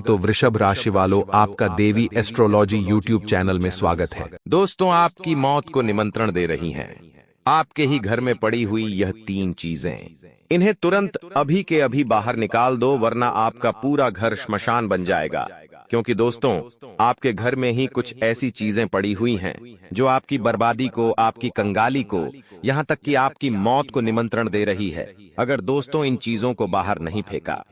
तो वृषभ राशि वालों, आपका देवी एस्ट्रोलॉजी यूट्यूब चैनल में स्वागत है। दोस्तों, आपकी मौत को निमंत्रण दे रही हैं आपके ही घर में पड़ी हुई यह 3 चीजें। इन्हें तुरंत अभी के अभी बाहर निकाल दो, वरना आपका पूरा घर श्मशान बन जाएगा। क्योंकि दोस्तों, आपके घर में ही कुछ ऐसी चीजें पड़ी हुई हैं जो आपकी बर्बादी को, आपकी कंगाली को, यहाँ तक कि आपकी मौत को निमंत्रण दे रही है। अगर दोस्तों इन चीजों को बाहर नहीं फेंका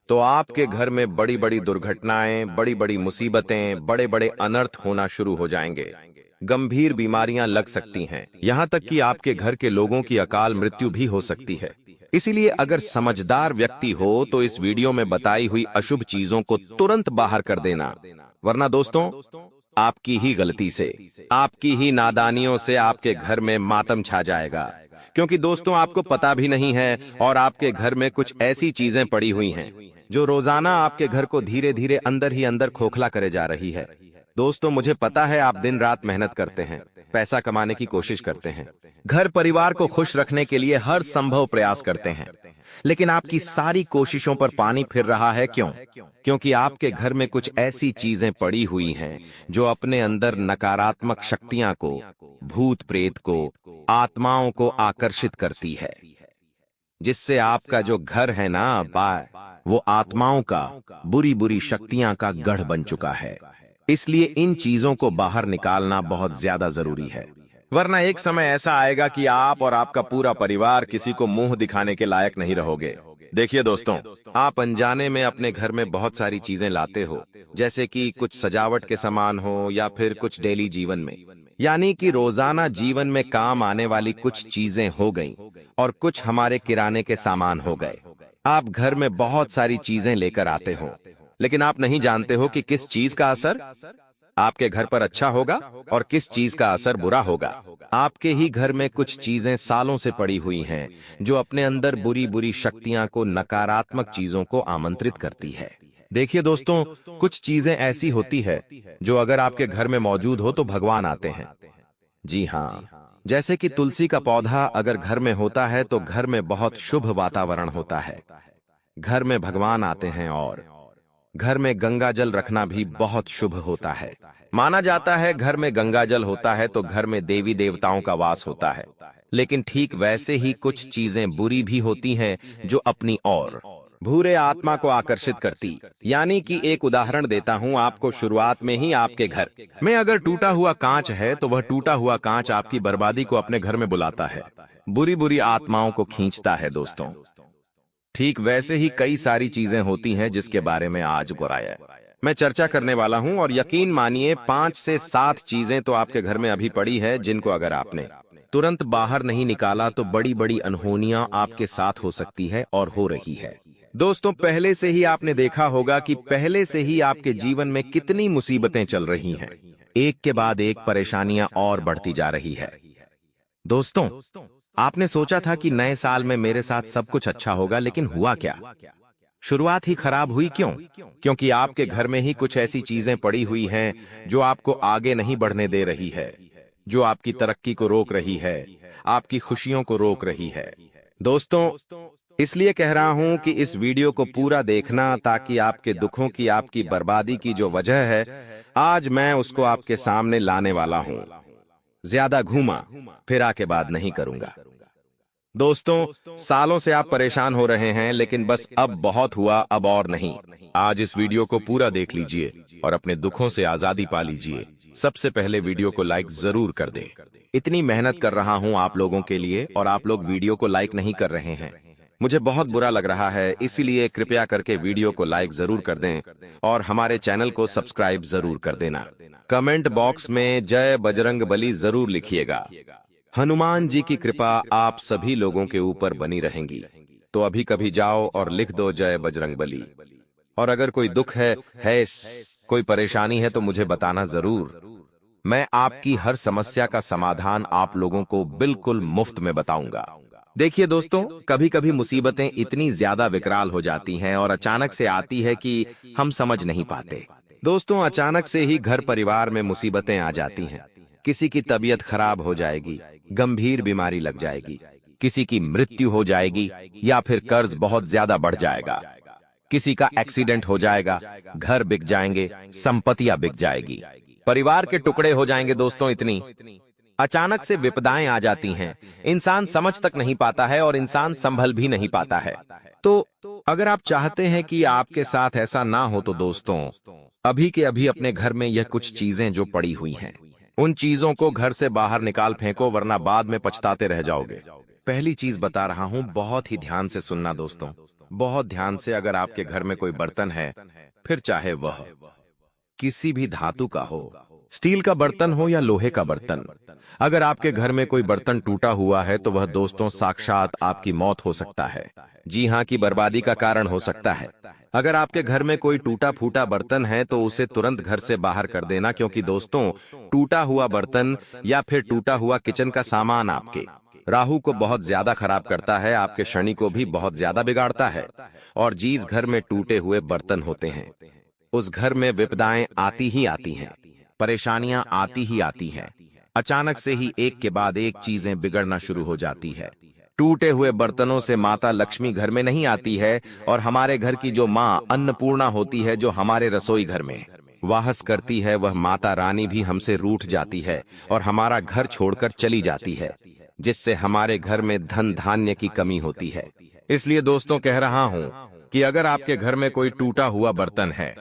तो आपके घर में बड़ी बड़ी दुर्घटनाएं, बड़ी बड़ी मुसीबतें, बड़े बड़े अनर्थ होना शुरू हो जाएंगे। गंभीर बीमारियां लग सकती हैं, यहाँ तक कि आपके घर के लोगों की अकाल मृत्यु भी हो सकती है। इसीलिए अगर समझदार व्यक्ति हो तो इस वीडियो में बताई हुई अशुभ चीजों को तुरंत बाहर कर देना, वरना दोस्तों आपकी ही गलती से, आपकी ही नादानियों से आपके घर में मातम छा जाएगा। क्योंकि दोस्तों आपको पता भी नहीं है और आपके घर में कुछ ऐसी चीजें पड़ी हुई हैं जो रोजाना आपके घर को धीरे धीरे अंदर ही अंदर खोखला करे जा रही है। दोस्तों, मुझे पता है आप दिन रात मेहनत करते हैं, पैसा कमाने की कोशिश करते हैं, घर परिवार को खुश रखने के लिए हर संभव प्रयास करते हैं, लेकिन आपकी सारी कोशिशों पर पानी फिर रहा है। क्यों? क्योंकि आपके घर में कुछ ऐसी चीजें पड़ी हुई हैं जो अपने अंदर नकारात्मक शक्तियां को, भूत प्रेत को, आत्माओं को आकर्षित करती है, जिससे आपका जो घर है ना बाय, वो आत्माओं का, बुरी बुरी शक्तियां का गढ़ बन चुका है। इसलिए इन चीजों को बाहर निकालना बहुत ज्यादा जरूरी है, वरना एक समय ऐसा आएगा कि आप और आपका पूरा परिवार किसी को मुंह दिखाने के लायक नहीं रहोगे। देखिए दोस्तों, आप अनजाने में अपने घर में बहुत सारी चीजें लाते हो, जैसे कि कुछ सजावट के सामान हो या फिर कुछ डेली जीवन में, यानी कि रोजाना जीवन में काम आने वाली कुछ चीजें हो गईं और कुछ हमारे किराने के सामान हो गए। आप घर में बहुत सारी चीजें लेकर आते हो, लेकिन आप नहीं जानते हो कि किस चीज का असर आपके घर पर अच्छा होगा और किस चीज का असर बुरा होगा। आपके ही घर में कुछ चीजें सालों से पड़ी हुई हैं जो अपने अंदर बुरी बुरी शक्तियां को, नकारात्मक चीजों को आमंत्रित करती है। देखिए दोस्तों, कुछ चीजें ऐसी होती है जो अगर आपके घर में मौजूद हो तो भगवान आते हैं। जी हाँ, जैसे कि तुलसी का पौधा अगर घर में होता है तो घर में बहुत शुभ वातावरण होता है, घर में भगवान आते हैं। और घर में गंगा जल रखना भी बहुत शुभ होता है। माना जाता है घर में गंगा जल होता है तो घर में देवी देवताओं का वास होता है। लेकिन ठीक वैसे ही कुछ चीजें बुरी भी होती हैं जो अपनी ओर बुरे आत्मा को आकर्षित करती। यानी कि एक उदाहरण देता हूं आपको, शुरुआत में ही आपके घर में अगर टूटा हुआ कांच है तो वह टूटा हुआ कांच आपकी बर्बादी को अपने घर में बुलाता है, बुरी बुरी आत्माओं को खींचता है। दोस्तों, ठीक वैसे ही कई सारी चीजें होती हैं जिसके बारे में आज मैं चर्चा करने वाला हूं, और यकीन मानिए 5 से 7 चीजें तो आपके घर में अभी पड़ी है जिनको अगर आपने तुरंत बाहर नहीं निकाला तो बड़ी बड़ी अनहोनियां आपके साथ हो सकती है और हो रही है। दोस्तों, पहले से ही आपने देखा होगा कि पहले से ही आपके जीवन में कितनी मुसीबतें चल रही हैं, एक के बाद एक परेशानियां और बढ़ती जा रही है। दोस्तों, आपने सोचा था कि नए साल में मेरे साथ सब कुछ अच्छा होगा, लेकिन हुआ क्या? शुरुआत ही खराब हुई। क्यों? क्योंकि आपके घर में ही कुछ ऐसी चीजें पड़ी हुई हैं जो आपको आगे नहीं बढ़ने दे रही है, जो आपकी तरक्की को रोक रही है, आपकी खुशियों को रोक रही है। दोस्तों, इसलिए कह रहा हूं कि इस वीडियो को पूरा देखना, ताकि आपके दुखों की, आपकी बर्बादी की जो वजह है, आज मैं उसको आपके सामने लाने वाला हूं। ज्यादा घूमा फिरा के बाद नहीं करूंगा। दोस्तों, सालों से आप परेशान हो रहे हैं, लेकिन बस अब बहुत हुआ, अब और नहीं। आज इस वीडियो को पूरा देख लीजिए और अपने दुखों से आजादी पा लीजिए। सबसे पहले वीडियो को लाइक जरूर कर दें। इतनी मेहनत कर रहा हूं आप लोगों के लिए और आप लोग वीडियो को लाइक नहीं कर रहे हैं, मुझे बहुत बुरा लग रहा है। इसीलिए कृपया करके वीडियो को लाइक जरूर कर दें और हमारे चैनल को सब्सक्राइब जरूर कर देना। कमेंट बॉक्स में जय बजरंग बली जरूर लिखिएगा। हनुमान जी की कृपा आप सभी लोगों के ऊपर बनी रहेंगी। तो अभी कभी जाओ और लिख दो जय बजरंग बली। और अगर कोई दुख है कोई परेशानी है तो मुझे बताना जरूर। मैं आपकी हर समस्या का समाधान आप लोगों को बिल्कुल मुफ्त में बताऊंगा। देखिए दोस्तों, कभी कभी मुसीबतें इतनी ज्यादा विकराल हो जाती हैं और अचानक से आती है कि हम समझ नहीं पाते। दोस्तों, अचानक से ही घर परिवार में मुसीबतें आ जाती हैं। किसी की तबीयत खराब हो जाएगी, गंभीर बीमारी लग जाएगी, किसी की मृत्यु हो जाएगी, या फिर कर्ज बहुत ज्यादा बढ़ जाएगा, किसी का एक्सीडेंट हो जाएगा, घर बिक जाएंगे, संपत्तियां बिक जाएगी, परिवार के टुकड़े हो जाएंगे। दोस्तों, इतनी अचानक से विपदाएं आ जाती हैं, इंसान समझ तक नहीं पाता है और इंसान संभल भी नहीं पाता है। तो अगर आप चाहते हैं कि आपके साथ ऐसा ना हो तो दोस्तों, अभी के अभी अपने घर में यह कुछ चीजें जो पड़ी हुई हैं, उन चीजों को घर से बाहर निकाल फेंको, वरना बाद में पछताते रह जाओगे। पहली चीज बता रहा हूं, बहुत ही ध्यान से सुनना दोस्तों, बहुत ध्यान से। अगर आपके घर में कोई बर्तन है, फिर चाहे वह किसी भी धातु का हो, स्टील का बर्तन हो या लोहे का बर्तन, अगर आपके घर में कोई बर्तन टूटा हुआ है तो वह दोस्तों साक्षात आपकी मौत हो सकता है। जी हां, की बर्बादी का कारण हो सकता है। अगर आपके घर में कोई टूटा फूटा बर्तन है तो उसे तुरंत घर से बाहर कर देना, क्योंकि दोस्तों टूटा हुआ बर्तन या फिर टूटा हुआ किचन का सामान आपके राहु को बहुत ज्यादा खराब करता है, आपके शनि को भी बहुत ज्यादा बिगाड़ता है। और जिस घर में टूटे हुए बर्तन होते हैं, उस घर में विपदाएं आती ही आती हैं, परेशानियां आती ही आती हैं। अचानक से ही एक के बाद एक चीजें बिगड़ना शुरू हो जाती है। टूटे हुए बर्तनों से माता लक्ष्मी घर में नहीं आती है, और हमारे घर की जो माँ अन्नपूर्णा होती है, जो हमारे रसोई घर में वास करती है, वह माता रानी भी हमसे रूठ जाती है और हमारा घर छोड़कर चली जाती है, जिससे हमारे घर में धन धान्य की कमी होती है। इसलिए दोस्तों कह रहा हूं कि अगर आपके घर में कोई टूटा हुआ बर्तन है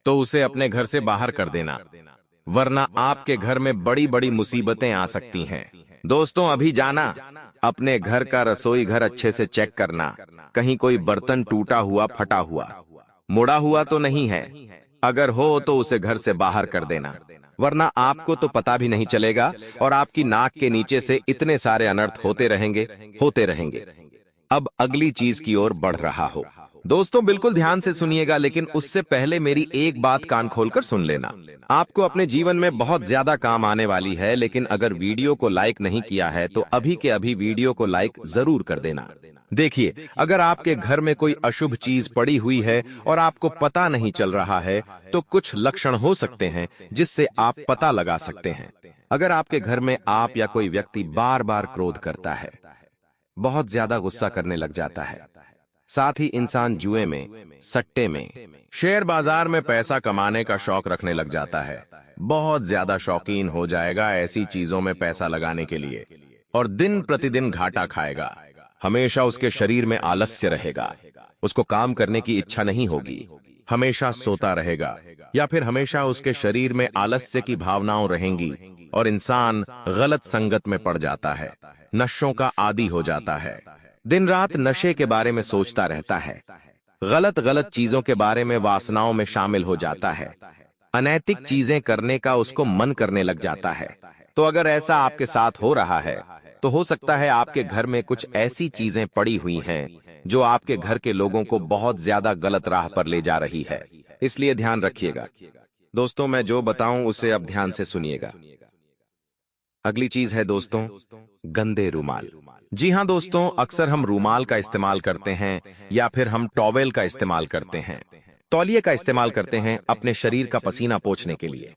तो उसे अपने घर से बाहर कर देना, वरना आपके घर में बड़ी बड़ी मुसीबतें आ सकती हैं। दोस्तों, अभी जाना, अपने घर का रसोई घर अच्छे से चेक करना, कहीं कोई बर्तन टूटा हुआ, फटा हुआ, मुड़ा हुआ तो नहीं है। अगर हो तो उसे घर से बाहर कर देना, वरना आपको तो पता भी नहीं चलेगा और आपकी नाक के नीचे से इतने सारे अनर्थ होते रहेंगे, होते रहेंगे। अब अगली चीज की ओर बढ़ रहा हो। दोस्तों बिल्कुल ध्यान से सुनिएगा, लेकिन उससे पहले मेरी एक बात कान खोलकर सुन लेना। आपको अपने जीवन में बहुत ज्यादा काम आने वाली है, लेकिन अगर वीडियो को लाइक नहीं किया है तो अभी के अभी वीडियो को लाइक जरूर कर देना। देखिए, अगर आपके घर में कोई अशुभ चीज पड़ी हुई है और आपको पता नहीं चल रहा है, तो कुछ लक्षण हो सकते हैं जिससे आप पता लगा सकते हैं। अगर आपके घर में आप या कोई व्यक्ति बार बार क्रोध करता है, बहुत ज्यादा गुस्सा करने लग जाता है, साथ ही इंसान जुए में, सट्टे में, शेयर बाजार में पैसा कमाने का शौक रखने लग जाता है, बहुत ज्यादा शौकीन हो जाएगा ऐसी चीजों में पैसा लगाने के लिए, और दिन प्रतिदिन घाटा खाएगा। हमेशा उसके शरीर में आलस्य रहेगा, उसको काम करने की इच्छा नहीं होगी, हमेशा सोता रहेगा, या फिर हमेशा उसके शरीर में आलस्य की भावनाएं रहेंगी और इंसान गलत संगत में पड़ जाता है, नशों का आदी हो जाता है, दिन रात नशे के बारे में सोचता रहता है, गलत गलत चीजों के बारे में वासनाओं में शामिल हो जाता है, अनैतिक चीजें करने का उसको मन करने लग जाता है। तो अगर ऐसा आपके साथ हो रहा है तो हो सकता है आपके घर में कुछ ऐसी चीजें पड़ी हुई हैं जो आपके घर के लोगों को बहुत ज्यादा गलत राह पर ले जा रही है। इसलिए ध्यान रखिएगा दोस्तों, मैं जो बताऊं उसे अब ध्यान से सुनिएगा। अगली चीज है दोस्तों, गंदे रुमाल। जी हां दोस्तों, अक्सर हम रुमाल का इस्तेमाल करते हैं या फिर हम टॉवेल का इस्तेमाल करते हैं, तौलिए का इस्तेमाल करते हैं अपने शरीर का पसीना पोंछने के लिए,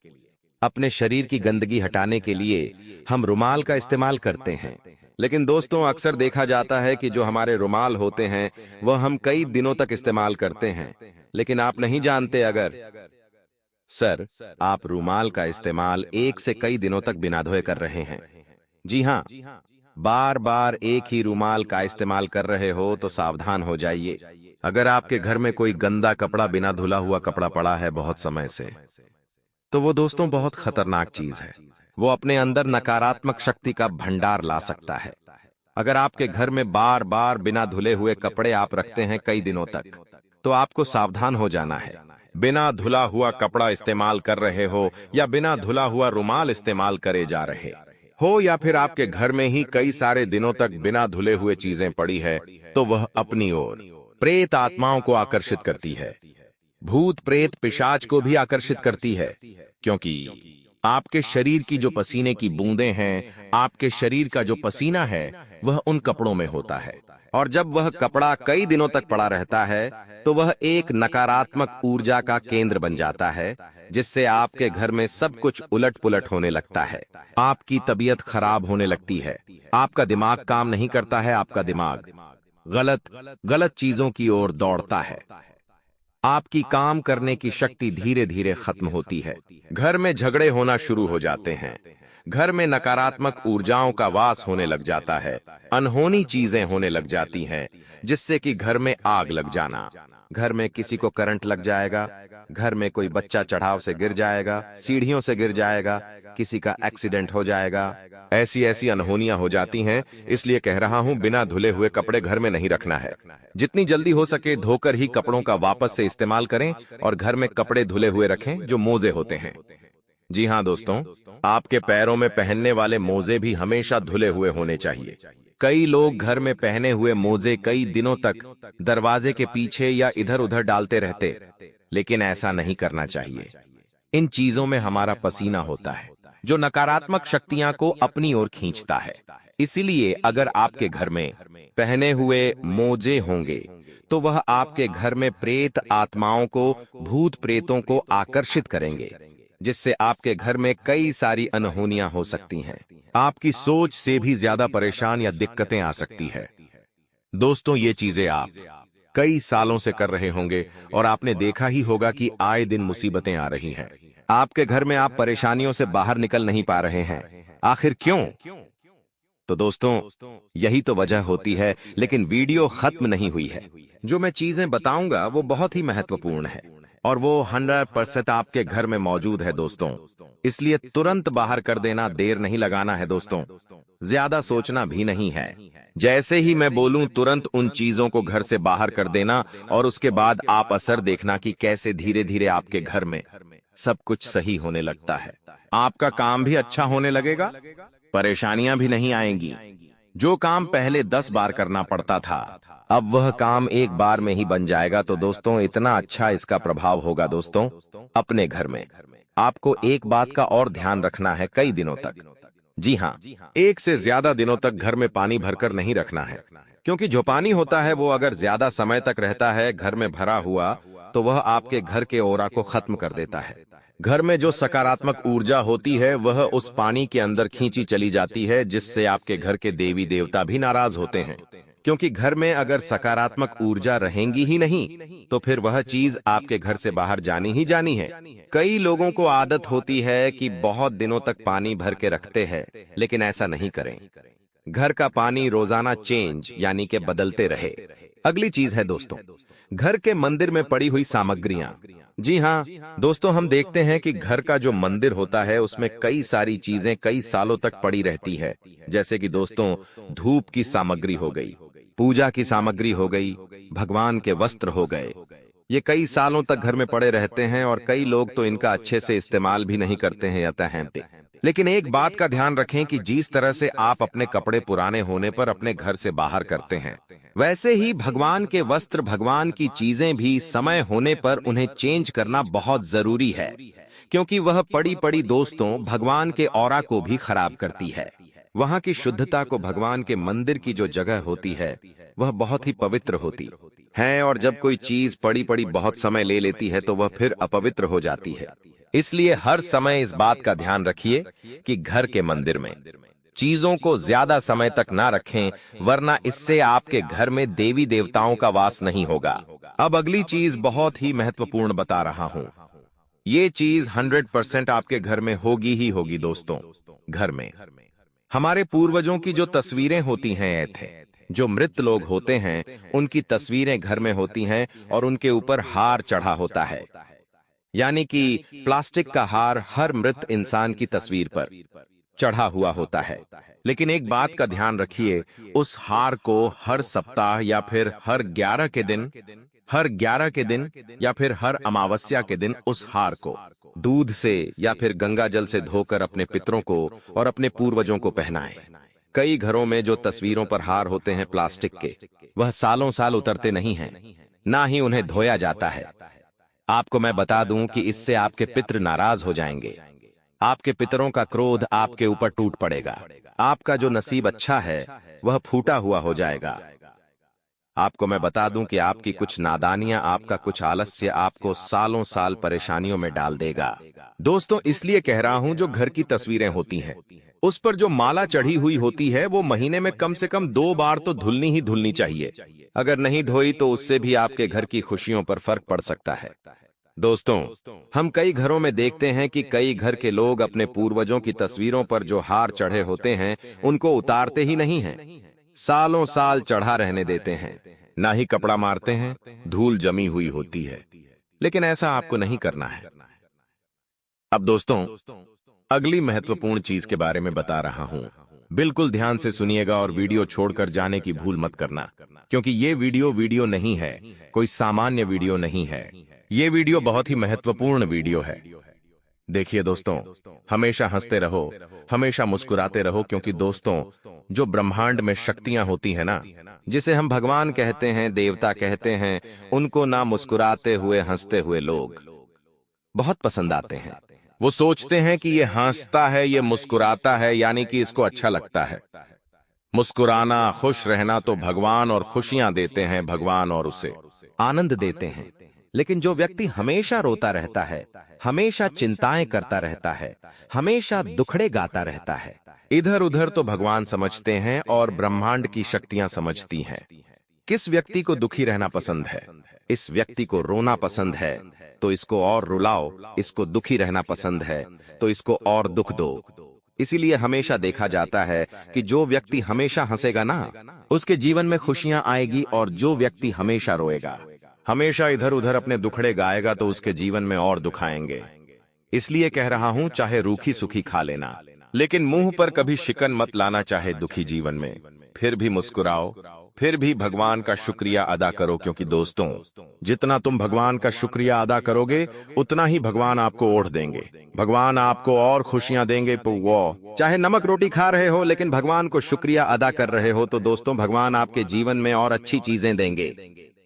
अपने शरीर की गंदगी हटाने के लिए हम रुमाल का इस्तेमाल करते हैं। लेकिन दोस्तों अक्सर देखा जाता है कि जो हमारे रुमाल होते हैं वह हम कई दिनों तक इस्तेमाल करते हैं, लेकिन आप नहीं जानते अगर सर आप रुमाल का इस्तेमाल 1 से कई दिनों तक बिना धोए कर रहे हैं। जी हां, बार बार एक ही रुमाल का इस्तेमाल कर रहे हो तो सावधान हो जाइए। अगर आपके घर में कोई गंदा कपड़ा, बिना धुला हुआ कपड़ा पड़ा है बहुत समय से, तो वो दोस्तों बहुत खतरनाक चीज है। वो अपने अंदर नकारात्मक शक्ति का भंडार ला सकता है। अगर आपके घर में बार बार बिना धुले हुए कपड़े आप रखते हैं कई दिनों तक, तो आपको सावधान हो जाना है। बिना धुला हुआ कपड़ा इस्तेमाल कर रहे हो या बिना धुला हुआ रुमाल इस्तेमाल करे जा रहे हो, या फिर आपके घर में ही कई सारे दिनों तक बिना धुले हुए चीजें पड़ी है, तो वह अपनी ओर प्रेत आत्माओं को आकर्षित करती है, भूत प्रेत पिशाच को भी आकर्षित करती है, क्योंकि आपके शरीर की जो पसीने की बूंदें हैं, आपके शरीर का जो पसीना है वह उन कपड़ों में होता है, और जब वह कपड़ा कई दिनों तक पड़ा रहता है तो वह एक नकारात्मक ऊर्जा का केंद्र बन जाता है, जिससे आपके घर में सब कुछ उलट पुलट होने लगता है, आपकी तबीयत खराब होने लगती है, आपका दिमाग काम नहीं करता है, आपका दिमाग गलत गलत चीजों की ओर दौड़ता है। आपकी काम करने की शक्ति धीरे धीरे खत्म होती है। घर में झगड़े होना शुरू हो जाते हैं। घर में नकारात्मक ऊर्जाओं का वास होने लग जाता है। अनहोनी चीजें होने लग जाती हैं, जिससे कि घर में आग लग जाना। घर में किसी को करंट लग जाएगा, घर में कोई बच्चा चढ़ाव से गिर जाएगा, सीढ़ियों से गिर जाएगा, किसी का एक्सीडेंट हो जाएगा। ऐसी ऐसी अनहोनियां हो जाती हैं। इसलिए कह रहा हूं, बिना धुले हुए कपड़े घर में नहीं रखना है। जितनी जल्दी हो सके धोकर ही कपड़ों का वापस से इस्तेमाल करें और घर में कपड़े धुले हुए रखें जो मोजे होते हैं। जी हाँ दोस्तों, आपके पैरों में पहनने वाले मोजे भी हमेशा धुले हुए होने चाहिए। कई लोग घर में पहने हुए मोजे कई दिनों तक दरवाजे के पीछे या इधर उधर डालते रहते, लेकिन ऐसा नहीं करना चाहिए। इन चीजों में हमारा पसीना होता है, जो नकारात्मक शक्तियां को अपनी ओर खींचता है। इसीलिए अगर आपके घर में पहने हुए मोजे होंगे तो वह आपके घर में प्रेत आत्माओं को, भूत प्रेतों को आकर्षित करेंगे, जिससे आपके घर में कई सारी अनहोनियां हो सकती हैं। आपकी सोच से भी ज्यादा परेशान या दिक्कतें आ सकती है। दोस्तों, ये चीजें आप कई सालों से कर रहे होंगे और आपने देखा ही होगा कि आए दिन मुसीबतें आ रही हैं। आपके घर में आप परेशानियों से बाहर निकल नहीं पा रहे हैं। आखिर क्यों? तो दोस्तों, यही तो वजह होती है। लेकिन वीडियो खत्म नहीं हुई है। जो मैं चीजें बताऊंगा वो बहुत ही महत्वपूर्ण है और वो 100% आपके घर में मौजूद है दोस्तों। इसलिए तुरंत बाहर कर देना, देर नहीं लगाना है दोस्तों। ज्यादा सोचना भी नहीं है। जैसे ही मैं बोलूं तुरंत उन चीजों को घर से बाहर कर देना और उसके बाद आप असर देखना कि कैसे धीरे धीरे आपके घर में सब कुछ सही होने लगता है। आपका काम भी अच्छा होने लगेगा, परेशानियां भी नहीं आएंगी। जो काम पहले 10 बार करना पड़ता था, अब वह काम एक बार में ही बन जाएगा। तो दोस्तों, इतना अच्छा इसका प्रभाव होगा दोस्तों अपने घर में। आपको एक बात का और ध्यान रखना है कई दिनों तक। जी हाँ, एक से ज्यादा दिनों तक घर में पानी भरकर नहीं रखना है, क्योंकि जो पानी होता है वो अगर ज्यादा समय तक रहता है घर में भरा हुआ तो वह आपके घर के ऑरा को खत्म कर देता है। घर में जो सकारात्मक ऊर्जा होती है वह उस पानी के अंदर खींची चली जाती है, जिससे आपके घर के देवी देवता भी नाराज होते हैं। क्योंकि घर में अगर सकारात्मक ऊर्जा रहेंगी ही नहीं तो फिर वह चीज आपके घर से बाहर जानी ही जानी है। कई लोगों को आदत होती है कि बहुत दिनों तक पानी भर के रखते हैं, लेकिन ऐसा नहीं करें। घर का पानी रोजाना चेंज यानी कि बदलते रहे। अगली चीज है दोस्तों, घर के मंदिर में पड़ी हुई सामग्रियां। जी हाँ दोस्तों, हम देखते हैं कि घर का जो मंदिर होता है उसमें कई सारी चीजें कई सालों तक पड़ी रहती है। जैसे कि दोस्तों, धूप की सामग्री हो गई, पूजा की सामग्री हो गई, भगवान के वस्त्र हो गए। ये कई सालों तक घर में पड़े रहते हैं और कई लोग तो इनका अच्छे से इस्तेमाल भी नहीं करते हैं या तहमते। लेकिन एक बात का ध्यान रखें कि जिस तरह से आप अपने कपड़े पुराने होने पर अपने घर से बाहर करते हैं, वैसे ही भगवान के वस्त्र, भगवान की चीजें भी समय होने पर उन्हें चेंज करना बहुत जरूरी है, क्योंकि वह पड़ी पड़ी दोस्तों भगवान के ऑरा को भी खराब करती है। वहां की शुद्धता को, भगवान के मंदिर की जो जगह होती है वह बहुत ही पवित्र होती है, और जब कोई चीज पड़ी पड़ी बहुत समय ले लेती है तो वह फिर अपवित्र हो जाती है। इसलिए हर समय इस बात का ध्यान रखिए कि घर के मंदिर में चीजों को ज्यादा समय तक ना रखें, वरना इससे आपके घर में देवी देवताओं का वास नहीं होगा। अब अगली चीज बहुत ही महत्वपूर्ण बता रहा हूं। ये चीज 100% आपके घर में होगी ही होगी दोस्तों। घर में हमारे पूर्वजों की जो तस्वीरें होती हैं, जो मृत लोग होते हैं, उनकी तस्वीरें घर में होती हैं और उनके ऊपर हार चढ़ा होता है। यानी कि प्लास्टिक का हार हर मृत इंसान की तस्वीर पर चढ़ा हुआ होता है। लेकिन एक बात का ध्यान रखिए, उस हार को हर सप्ताह या फिर हर 11 के दिन या फिर हर अमावस्या के दिन उस हार को दूध से या फिर गंगा जल से धोकर अपने पितरों को और अपने पूर्वजों को पहनाएं। कई घरों में जो तस्वीरों पर हार होते हैं प्लास्टिक के, वह सालों साल उतरते नहीं हैं, ना ही उन्हें धोया जाता है। आपको मैं बता दूं कि इससे आपके पितृ नाराज हो जाएंगे। आपके पितरों का क्रोध आपके ऊपर टूट पड़ेगा। आपका जो नसीब अच्छा है वह फूटा हुआ हो जाएगा। आपको मैं बता दूं कि आपकी कुछ नादानियां, आपका कुछ आलस्य आपको सालों साल परेशानियों में डाल देगा। दोस्तों, इसलिए कह रहा हूं, जो घर की तस्वीरें होती हैं उस पर जो माला चढ़ी हुई होती है वो महीने में कम से कम 2 बार तो धुलनी ही धुलनी चाहिए। अगर नहीं धोई तो उससे भी आपके घर की खुशियों पर फर्क पड़ सकता है। दोस्तों, हम कई घरों में देखते हैं कि कई घर के लोग अपने पूर्वजों की तस्वीरों पर जो हार चढ़े होते हैं उनको उतारते ही नहीं हैं। सालों साल चढ़ा रहने देते हैं, ना ही कपड़ा मारते हैं, धूल जमी हुई होती है। लेकिन ऐसा आपको नहीं करना है। अब दोस्तों, अगली महत्वपूर्ण चीज के बारे में बता रहा हूं। बिल्कुल ध्यान से सुनिएगा और वीडियो छोड़कर जाने की भूल मत करना, क्योंकि ये वीडियो नहीं है, कोई सामान्य वीडियो नहीं है। ये वीडियो बहुत ही महत्वपूर्ण वीडियो है। देखिए दोस्तों, हमेशा हंसते रहो, हमेशा मुस्कुराते रहो, क्योंकि दोस्तों, जो ब्रह्मांड में शक्तियां होती हैं ना, जिसे हम भगवान कहते हैं, देवता कहते हैं, उनको ना मुस्कुराते हुए हंसते हुए लोग बहुत पसंद आते हैं। वो सोचते हैं कि ये हंसता है, ये मुस्कुराता है, यानी कि इसको अच्छा लगता है। मुस्कुराना, खुश रहना तो भगवान और खुशियां देते हैं भगवान, और उसे आनंद देते हैं। लेकिन जो व्यक्ति हमेशा रोता रहता है, हमेशा चिंताएं करता रहता है, हमेशा दुखड़े गाता रहता है, इधर उधर तो भगवान समझते हैं और ब्रह्मांड की शक्तियां समझती हैं। किस व्यक्ति को दुखी रहना पसंद है? इस व्यक्ति को रोना पसंद है तो इसको और रुलाओ, इसको दुखी रहना पसंद है तो इसको और दुख दो। इसीलिए हमेशा देखा जाता है कि जो व्यक्ति हमेशा हंसेगा ना, उसके जीवन में खुशियां आएगी, और जो व्यक्ति हमेशा रोएगा, हमेशा इधर उधर अपने दुखड़े गाएगा, तो उसके जीवन में और दुख आएंगे। इसलिए कह रहा हूं, चाहे रूखी सूखी खा लेना, लेकिन मुंह पर कभी शिकन मत लाना। चाहे दुखी जीवन में, फिर भी मुस्कुराओ, फिर भी भगवान का शुक्रिया अदा करो, क्योंकि दोस्तों, जितना तुम भगवान का शुक्रिया अदा करोगे उतना ही भगवान आपको ओढ़ देंगे, भगवान आपको और खुशियां देंगे। वो चाहे नमक रोटी खा रहे हो, लेकिन भगवान को शुक्रिया अदा कर रहे हो, तो दोस्तों, भगवान आपके जीवन में और अच्छी चीजें देंगे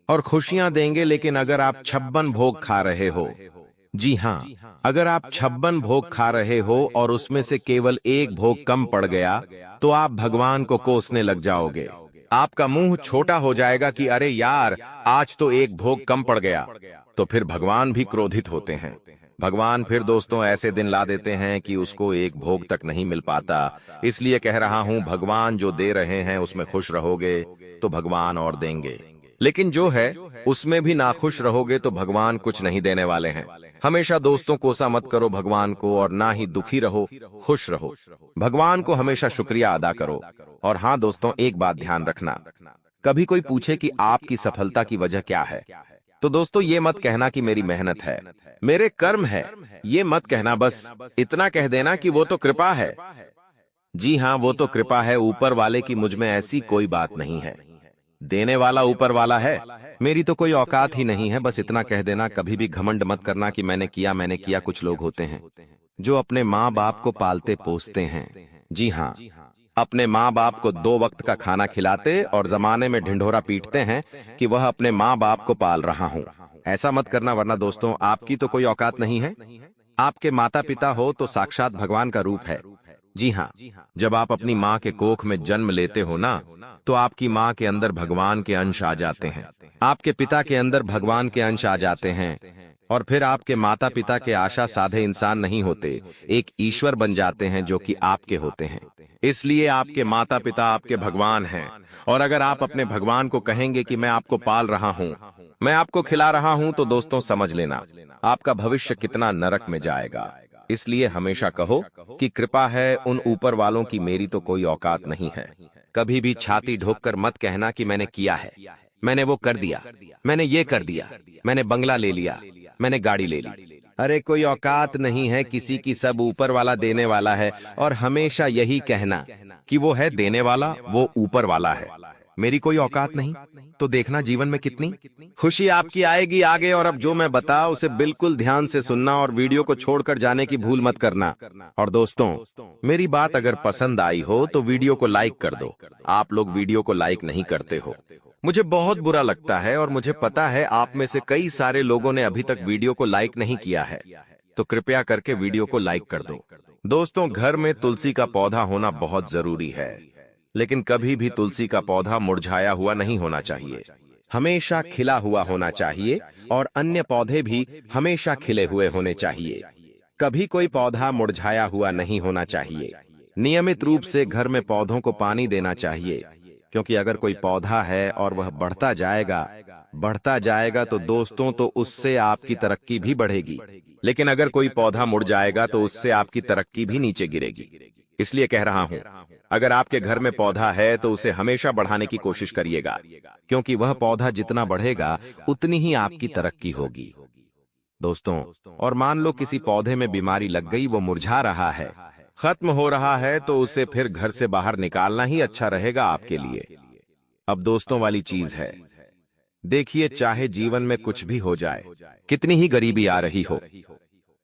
और खुशियां देंगे। लेकिन अगर आप 56 भोग खा रहे हो, जी हाँ, अगर आप 56 भोग खा रहे हो और उसमें से केवल एक भोग कम पड़ गया, तो आप भगवान को कोसने लग जाओगे। आपका मुंह छोटा हो जाएगा कि अरे यार, आज तो एक भोग कम पड़ गया। तो फिर भगवान भी क्रोधित होते हैं। भगवान फिर दोस्तों ऐसे दिन ला देते हैं कि उसको एक भोग तक नहीं मिल पाता। इसलिए कह रहा हूं, भगवान जो दे रहे हैं उसमें खुश रहोगे तो भगवान और देंगे, लेकिन जो है उसमें भी नाखुश रहोगे तो भगवान कुछ नहीं देने वाले हैं। हमेशा दोस्तों कोसा मत करो भगवान को, और ना ही दुखी रहो, खुश रहो। भगवान को हमेशा शुक्रिया अदा करो। और हाँ दोस्तों, एक बात ध्यान रखना, कभी कोई पूछे कि आपकी सफलता की वजह क्या है, तो दोस्तों ये मत कहना कि मेरी मेहनत है, मेरे कर्म है, ये मत कहना। बस इतना कह देना कि वो तो कृपा है। जी हाँ, वो तो कृपा है ऊपर वाले की, मुझ में ऐसी कोई बात नहीं है। देने वाला ऊपर वाला है, मेरी तो कोई औकात ही नहीं है। बस इतना कह देना। कभी भी घमंड मत करना कि मैंने किया। कुछ लोग होते हैं जो अपने माँ बाप को पालते पोसते हैं, जी हाँ, अपने माँ बाप को 2 वक्त का खाना खिलाते और जमाने में ढिंढोरा पीटते हैं कि वह अपने माँ बाप को पाल रहा हूँ। ऐसा मत करना, वरना दोस्तों आपकी तो कोई औकात नहीं है। आपके माता पिता हो तो साक्षात भगवान का रूप है। जी हाँ, जब आप अपनी माँ के कोख में जन्म लेते हो ना, तो आपकी माँ के अंदर भगवान के अंश आ जाते हैं, आपके पिता के अंदर भगवान के अंश आ जाते हैं, और फिर आपके माता पिता के आशा साधे इंसान नहीं होते, एक ईश्वर बन जाते हैं जो कि आपके होते हैं। इसलिए आपके माता पिता आपके भगवान हैं। और अगर आप अपने भगवान को कहेंगे कि मैं आपको पाल रहा हूँ, मैं आपको खिला रहा हूँ, तो दोस्तों समझ लेना आपका भविष्य कितना नरक में जाएगा। इसलिए हमेशा कहो कि कृपा है उन ऊपर वालों की, मेरी तो कोई औकात नहीं है। कभी भी छाती ठोककर मत कहना कि मैंने किया है, मैंने वो कर दिया, मैंने ये कर दिया, मैंने बंगला ले लिया, मैंने गाड़ी ले ली। अरे कोई औकात नहीं है किसी की, सब ऊपर वाला देने वाला है। और हमेशा यही कहना कि वो है देने वाला, वो ऊपर वाला है, मेरी कोई औकात नहीं। तो देखना जीवन में कितनी खुशी आपकी आएगी आगे। और अब जो मैं बता उसे बिल्कुल ध्यान से सुनना और वीडियो को छोड़कर जाने की भूल मत करना। और दोस्तों, मेरी बात अगर पसंद आई हो तो वीडियो को लाइक कर दो। आप लोग वीडियो को लाइक नहीं करते हो, मुझे बहुत बुरा लगता है। और मुझे पता है आप में से कई सारे लोगों ने अभी तक वीडियो को लाइक नहीं किया है, तो कृपया करके वीडियो को लाइक कर दो। दोस्तों, घर में तुलसी का पौधा होना बहुत जरूरी है, लेकिन कभी भी तुलसी का पौधा मुरझाया हुआ नहीं होना चाहिए, हमेशा खिला हुआ होना चाहिए। और अन्य पौधे भी हमेशा खिले हुए होने चाहिए, कभी कोई पौधा मुरझाया हुआ नहीं होना चाहिए। नियमित रूप से घर में पौधों को पानी देना चाहिए, क्योंकि अगर कोई पौधा है और वह बढ़ता जाएगा तो दोस्तों तो उससे आपकी तरक्की भी बढ़ेगी। लेकिन अगर कोई पौधा मुड़ जाएगा तो उससे आपकी तरक्की भी नीचे गिरेगी। इसलिए कह रहा हूं, अगर आपके घर में पौधा है तो उसे हमेशा बढ़ाने की कोशिश करिएगा, क्योंकि वह पौधा जितना बढ़ेगा उतनी ही आपकी तरक्की होगी दोस्तों। और मान लो किसी पौधे में बीमारी लग गई, वो मुरझा रहा है, खत्म हो रहा है, तो उसे फिर घर से बाहर निकालना ही अच्छा रहेगा आपके लिए। अब दोस्तों वाली चीज है, देखिए चाहे जीवन में कुछ भी हो जाए, कितनी ही गरीबी आ रही हो,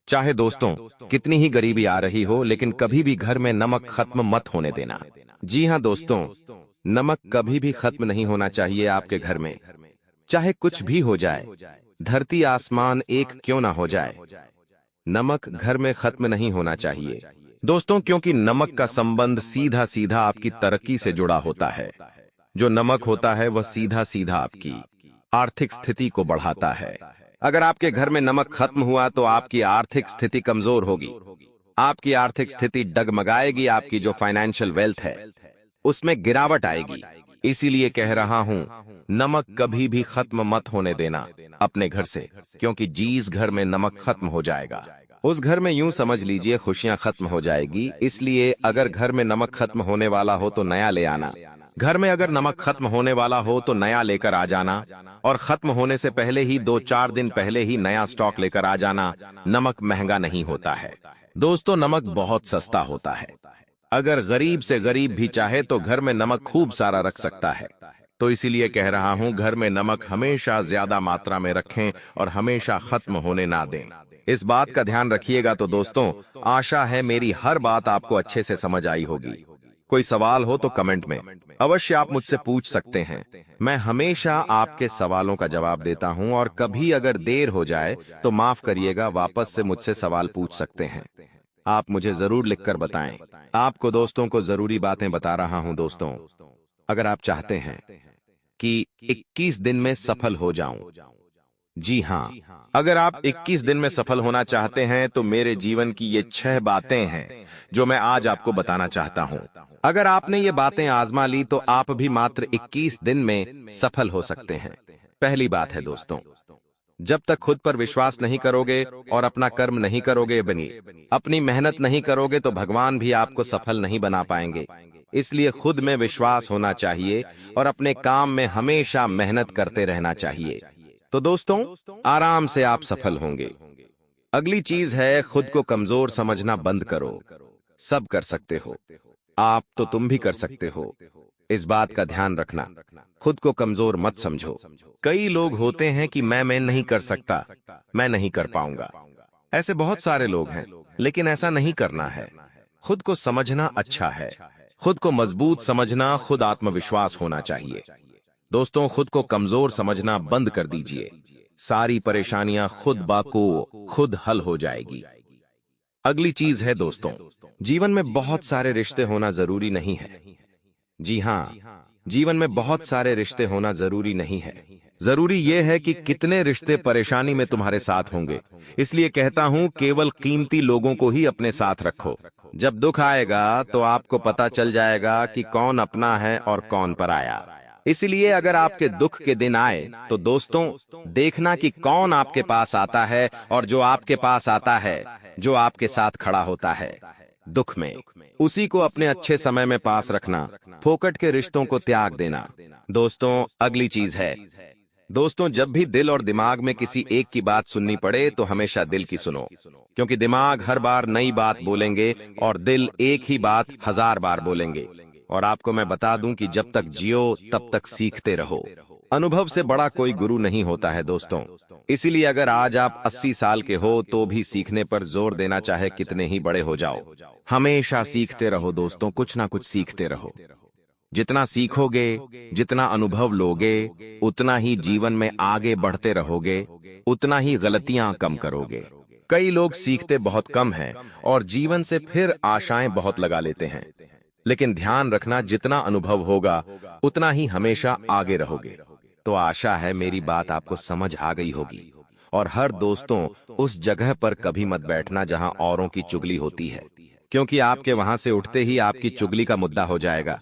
चाहे दोस्तों कितनी ही गरीबी आ रही हो, लेकिन कभी भी घर में नमक खत्म मत होने देना। जी हाँ दोस्तों, नमक कभी भी खत्म नहीं होना चाहिए आपके घर में, चाहे कुछ भी हो जाए, धरती आसमान एक क्यों ना हो जाए, नमक घर में खत्म नहीं होना चाहिए दोस्तों, क्योंकि नमक का संबंध सीधा सीधा आपकी तरक्की से जुड़ा होता है। जो नमक होता है वह सीधा सीधा आपकी आर्थिक स्थिति को बढ़ाता है। अगर आपके घर में नमक खत्म हुआ तो आपकी आर्थिक स्थिति कमजोर होगी, आपकी आर्थिक स्थिति डगमगाएगी, आपकी जो फाइनेंशियल वेल्थ है उसमें गिरावट आएगी। इसीलिए कह रहा हूं, नमक कभी भी खत्म मत होने देना अपने घर से, क्योंकि जिस घर में नमक खत्म हो जाएगा उस घर में यूं समझ लीजिए खुशियां खत्म हो जाएगी। इसलिए अगर घर में नमक खत्म होने वाला हो तो नया ले आना, घर में अगर नमक खत्म होने वाला हो तो नया लेकर आ जाना, और खत्म होने से पहले ही 2-4 दिन पहले ही नया स्टॉक लेकर आ जाना। नमक महंगा नहीं होता है दोस्तों, नमक बहुत सस्ता होता है। अगर गरीब से गरीब भी चाहे तो घर में नमक खूब सारा रख सकता है। तो इसीलिए कह रहा हूं, घर में नमक हमेशा ज्यादा मात्रा में रखें और हमेशा खत्म होने ना दें। इस बात का ध्यान रखिएगा। तो दोस्तों, आशा है मेरी हर बात आपको अच्छे से समझ आई होगी। कोई सवाल हो तो कमेंट में अवश्य आप मुझसे पूछ सकते हैं, मैं हमेशा आपके सवालों का जवाब देता हूं। और कभी अगर देर हो जाए तो माफ करिएगा, वापस से मुझसे सवाल पूछ सकते हैं। आप मुझे जरूर लिखकर बताएं। आपको दोस्तों को जरूरी बातें बता रहा हूं दोस्तों। अगर आप चाहते हैं कि 21 दिन में सफल हो जाऊं, जी हां, अगर आप 21 दिन में सफल होना चाहते हैं तो मेरे जीवन की ये 6 बातें हैं जो मैं आज आपको बताना चाहता हूं। अगर आपने ये बातें आजमा ली तो आप भी मात्र 21 दिन में सफल हो सकते हैं। पहली बात है दोस्तों, जब तक खुद पर विश्वास नहीं करोगे और अपना कर्म नहीं करोगे, अपनी मेहनत नहीं करोगे, तो भगवान भी आपको सफल नहीं बना पाएंगे। इसलिए खुद में विश्वास होना चाहिए और अपने काम में हमेशा मेहनत करते रहना चाहिए। तो दोस्तों, आराम से आप सफल होंगे। अगली चीज है, खुद को कमजोर समझना बंद करो। सब कर सकते हो आप, तो तुम भी कर सकते हो। इस बात का ध्यान रखना, खुद को कमजोर मत समझो। कई लोग होते हैं कि मैं नहीं कर सकता, मैं नहीं कर पाऊंगा। ऐसे बहुत सारे लोग हैं, लेकिन ऐसा नहीं करना है। खुद को समझना अच्छा है, खुद को मजबूत समझना, खुद आत्मविश्वास होना चाहिए। दोस्तों, खुद को कमजोर समझना बंद कर दीजिए, सारी परेशानियां खुद बाको खुद हल हो जाएगी। अगली चीज है दोस्तों, जीवन में बहुत सारे रिश्ते होना जरूरी नहीं है। जी हां, जीवन में बहुत सारे रिश्ते होना जरूरी नहीं है। जरूरी यह है कि कितने रिश्ते परेशानी में तुम्हारे साथ होंगे। इसलिए कहता हूं, केवल कीमती लोगों को ही अपने साथ रखो। जब दुख आएगा तो आपको पता चल जाएगा कि कौन अपना है और कौन पराया। इसलिए अगर आपके दुख के दिन आए तो दोस्तों, देखना कि कौन आपके पास आता है, और जो आपके पास आता है, जो आपके साथ खड़ा होता है दुख में, उसी को अपने अच्छे समय में पास रखना, फोकट के रिश्तों को त्याग देना। दोस्तों, अगली चीज है दोस्तों, जब भी दिल और दिमाग में किसी एक की बात सुननी पड़े तो हमेशा दिल की सुनो, क्योंकि दिमाग हर बार नई बात बोलेंगे और दिल एक ही बात 1000 बार बोलेंगे। और आपको मैं बता दूं कि जब तक जियो तब तक सीखते रहो। अनुभव से बड़ा कोई गुरु नहीं होता है दोस्तों। इसीलिए अगर आज आप 80 साल के हो तो भी सीखने पर जोर देना, चाहे कितने ही बड़े हो जाओ। हमेशा सीखते रहो दोस्तों, कुछ ना कुछ सीखते रहो। जितना सीखोगे, जितना अनुभव लोगे, उतना ही जीवन में आगे बढ़ते रहोगे, उतना ही गलतियां कम करोगे। कई लोग सीखते बहुत कम हैं और जीवन से फिर आशाएं बहुत लगा लेते हैं। लेकिन ध्यान रखना, जितना अनुभव होगा उतना ही हमेशा आगे रहोगे। तो आशा है मेरी बात आपको समझ आ गई होगी। और हर दोस्तों, उस जगह पर कभी मत बैठना जहां औरों की चुगली होती है, क्योंकि आपके वहां से उठते ही आपकी चुगली का मुद्दा हो जाएगा।